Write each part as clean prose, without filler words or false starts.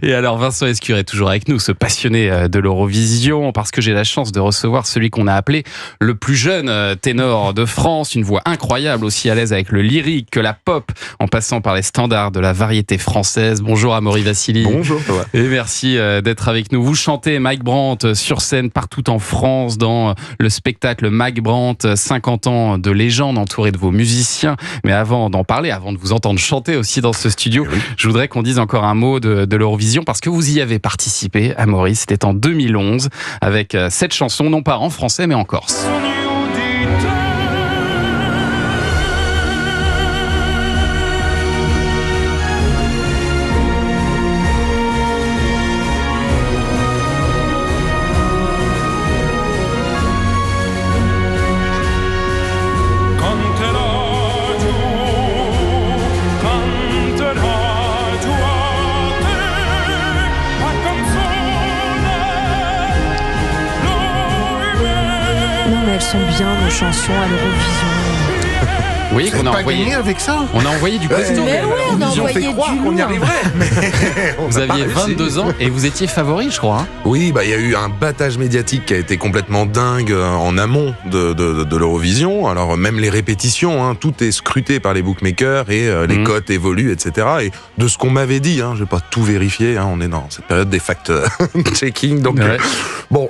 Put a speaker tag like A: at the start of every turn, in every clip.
A: Et alors, Vincent Escure est toujours avec nous, ce passionné de l'Eurovision, parce que j'ai la chance de recevoir celui qu'on a appelé le plus jeune ténor de France, une voix incroyable, aussi à l'aise avec le lyrique que la pop, en passant par les standards de la variété française. Bonjour Amaury Vassili.
B: Bonjour.
A: Et merci d'être avec nous. Vous chantez Mike Brandt sur scène partout en France, dans le spectacle Mike Brandt, 50 ans de légende, entouré de vos musiciens. Mais avant d'en parler, avant de vous entendre chanter aussi dans ce studio, je voudrais qu'on dise encore un mot de l'Eurovision, parce que vous y avez participé, Amaury. C'était en 2011, avec cette chanson, non pas en français, mais en corse.
C: Non mais elles sont bien nos chansons à l'Eurovision.
A: Vous voyez qu'on a envoyé
B: avec ça.
A: On a envoyé du costaud.
C: Mais oui, on a envoyé
B: fait
C: du
B: croire qu'on y
C: lourd.
B: arriverait.
A: Vous aviez 22 ans et vous étiez favori, je crois.
B: Oui, il y a eu un battage médiatique qui a été complètement dingue en amont de l'Eurovision. Alors même les répétitions, tout est scruté par les bookmakers et les cotes évoluent, etc. Et de ce qu'on m'avait dit, je vais pas tout vérifier, on est dans cette période des fact-checking, donc bon,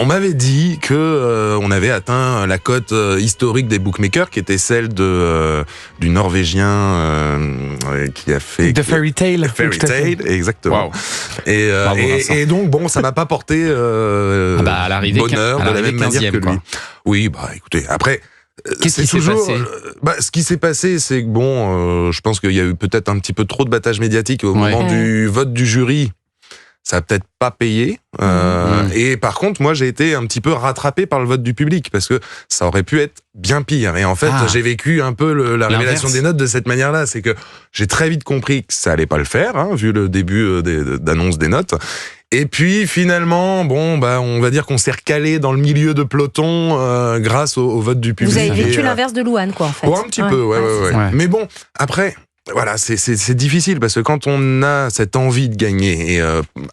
B: on m'avait dit que on avait atteint la cote historique des bookmakers, qui était celle du Norvégien qui a fait
D: The Fairy Tale.
B: Fairy Tale, exactement.
A: Wow.
B: Et donc bon, ça m'a pas porté
A: à l'arrivée,
B: bonheur de la même manière que lui.
A: Quoi.
B: Oui, écoutez, après.
A: Qu'est-ce qui s'est passé ?
B: Ce qui s'est passé, c'est que je pense qu'il y a eu peut-être un petit peu trop de battage médiatique au moment du vote du jury. Ça a peut-être pas payé. Et par contre, moi, j'ai été un petit peu rattrapé par le vote du public, parce que ça aurait pu être bien pire. Et en fait, j'ai vécu un peu la révélation des notes de cette manière-là. C'est que j'ai très vite compris que ça allait pas le faire, vu le début d'annonce des notes. Et puis finalement, on va dire qu'on s'est recalé dans le milieu de peloton grâce au vote du public.
C: Vous avez vécu l'inverse de Louane, quoi, en fait.
B: Un petit peu, ouais. Mais bon, après. Voilà, c'est difficile, parce que quand on a cette envie de gagner, et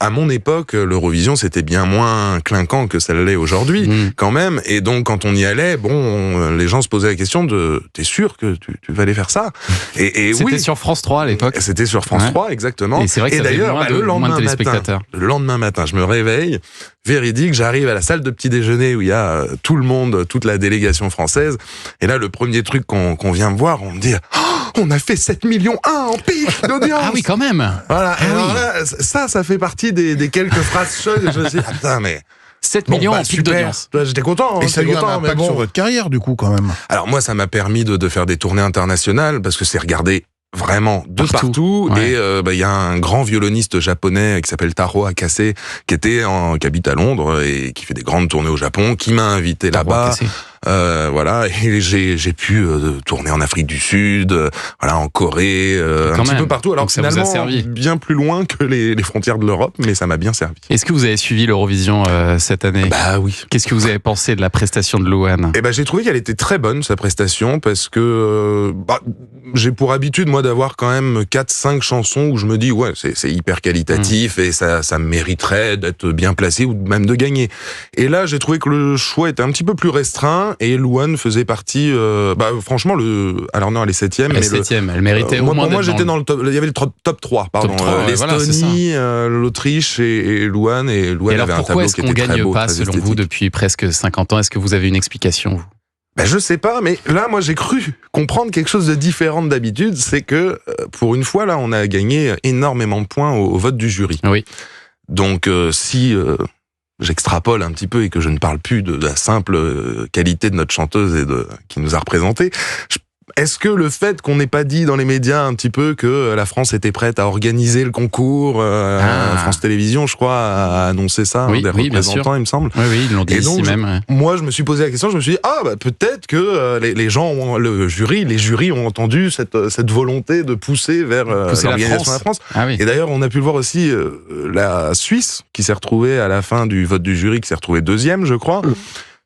B: à mon époque, l'Eurovision c'était bien moins clinquant que ça l'est aujourd'hui, quand même, et donc quand on y allait, les gens se posaient la question de t'es sûr que tu vas aller faire ça? Et
A: c'était sur France 3 à l'époque.
B: C'était sur France 3, exactement.
A: Et c'est vrai que ça
B: d'ailleurs,
A: moins de téléspectateurs.
B: Le lendemain matin, je me réveille, véridique, j'arrive à la salle de petit déjeuner où il y a tout le monde, toute la délégation française, et là le premier truc qu'on vient me voir, on me dit on a fait 7,1 millions en pic d'audience.
A: Ah oui, quand même.
B: Voilà. Alors là, ça fait partie des quelques phrases chocs. Je me suis dit, putain, mais
A: 7 millions en pic d'audience.
B: J'étais content.
D: Et ça a eu un impact sur votre carrière, du coup, quand même.
B: Alors moi, ça m'a permis de faire des tournées internationales, parce que c'est regardé vraiment de partout. Et il y a un grand violoniste japonais qui s'appelle Taro Akase, qui habite à Londres et qui fait des grandes tournées au Japon, qui m'a invité là-bas. Voilà, et j'ai pu tourner en Afrique du Sud, en Corée, un petit peu partout. Alors que
A: ça vous a
B: finalement,
A: servi.
B: Bien plus loin que les frontières de l'Europe, mais ça m'a bien servi.
A: Est-ce que vous avez suivi l'Eurovision cette année ?
B: Bah oui.
A: Qu'est-ce que vous avez pensé de la prestation de Louane ?
B: J'ai trouvé qu'elle était très bonne, sa prestation, parce que j'ai pour habitude, moi, d'avoir quand même 4-5 chansons où je me dis, c'est hyper qualitatif et ça mériterait d'être bien placé ou même de gagner. Et là, j'ai trouvé que le choix était un petit peu plus restreint. Et Louane faisait partie, franchement, alors non, elle est 7e.
A: Elle est 7e, elle méritait au moins.
B: Moi, j'étais dans le top, il y avait le top 3, pardon. L'Estonie, l'Autriche et Louane. Et Louane avait un tableau qui était très beau.
A: Alors pourquoi est-ce qu'on gagne pas, selon vous, depuis presque 50 ans ? Est-ce que vous avez une explication, vous ?
B: Je sais pas, mais là, moi, j'ai cru comprendre quelque chose de différent d'habitude. C'est que, pour une fois, là, on a gagné énormément de points au vote du jury.
A: Oui.
B: Donc, si j'extrapole un petit peu et que je ne parle plus de la simple qualité de notre chanteuse qui nous a représentés, est-ce que le fait qu'on n'ait pas dit dans les médias un petit peu que la France était prête à organiser le concours, France Télévisions, je crois, a annoncé ça, des représentants, il me semble.
A: Oui, ils l'ont dit ici même.
B: Moi, je me suis posé la question, je me suis dit, peut-être que les gens, les jurys ont entendu cette volonté de pousser vers l'organisation de la France.
A: Ah oui.
B: Et d'ailleurs, on a pu le voir aussi, la Suisse, qui s'est retrouvée à la fin du vote du jury, qui s'est retrouvée 2e, je crois.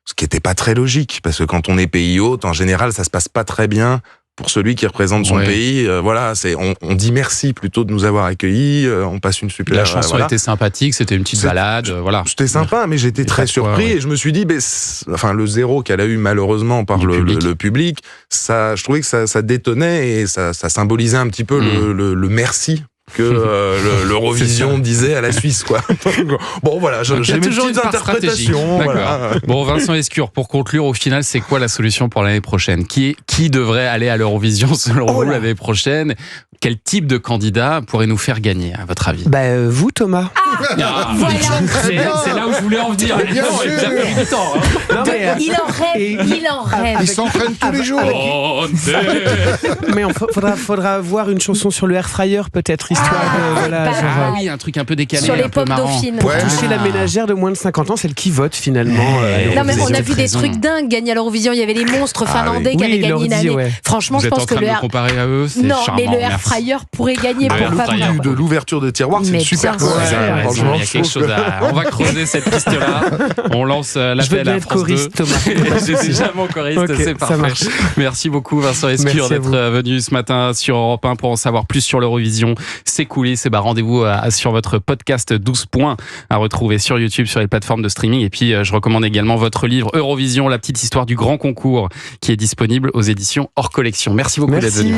B: Ce qui était pas très logique, parce que quand on est pays hôte, en général, ça se passe pas très bien pour celui qui représente son pays. Voilà, on dit merci plutôt de nous avoir accueillis. On passe une super.
A: La chanson était sympathique, c'était une petite balade. Voilà.
B: C'était sympa, mais j'étais très surpris et je me suis dit, le zéro qu'elle a eu malheureusement par le public, ça, je trouvais que ça détonnait et ça symbolisait un petit peu le merci que l'Eurovision disait à la Suisse, quoi. Bon, voilà, j'ai mes petites interprétations. Voilà.
A: Bon, Vincent Lescure, pour conclure, au final, c'est quoi la solution pour l'année prochaine ? Qui devrait aller à l'Eurovision selon vous l'année prochaine ? Quel type de candidat pourrait nous faire gagner, à votre avis ?
E: Vous, Thomas.
C: Voilà.
A: C'est là où je voulais en venir.
D: Bien sûr.
C: Il en rêve.
D: Il s'entraîne tous les jours.
E: Mais faudra avoir une chanson sur le air fryer, peut-être, histoire de...
A: Oui, un truc un peu décalé,
C: sur les
A: un peu
C: pop
A: marrant.
C: dauphines.
E: Pour toucher la ménagère de moins de 50 ans, celle qui vote finalement.
C: Non mais on a vu des trucs dingues gagner à l'Eurovision. Il y avait les monstres finlandais qui avaient gagné une année. Franchement, je pense que
A: le air... comparer à eux, c'est
C: non,
A: charmant,
C: mais le air fryer pourrait gagner pour pas mal.
B: De l'ouverture de tiroir, c'est une super chose.
A: Franchement, il y a quelque chose on va creuser cette piste-là. On lance l'appel à France 2. J'ai déjà mon choriste, c'est parfait. Merci beaucoup Vincent Lescure d'être venu ce matin sur Europe 1 pour en savoir plus sur l'Eurovision. C'est coulisses, rendez-vous sur votre podcast 12 points à retrouver sur YouTube, sur les plateformes de streaming. Et puis je recommande également votre livre Eurovision, la petite histoire du grand concours qui est disponible aux éditions Hors Collection. Merci beaucoup d'être venu.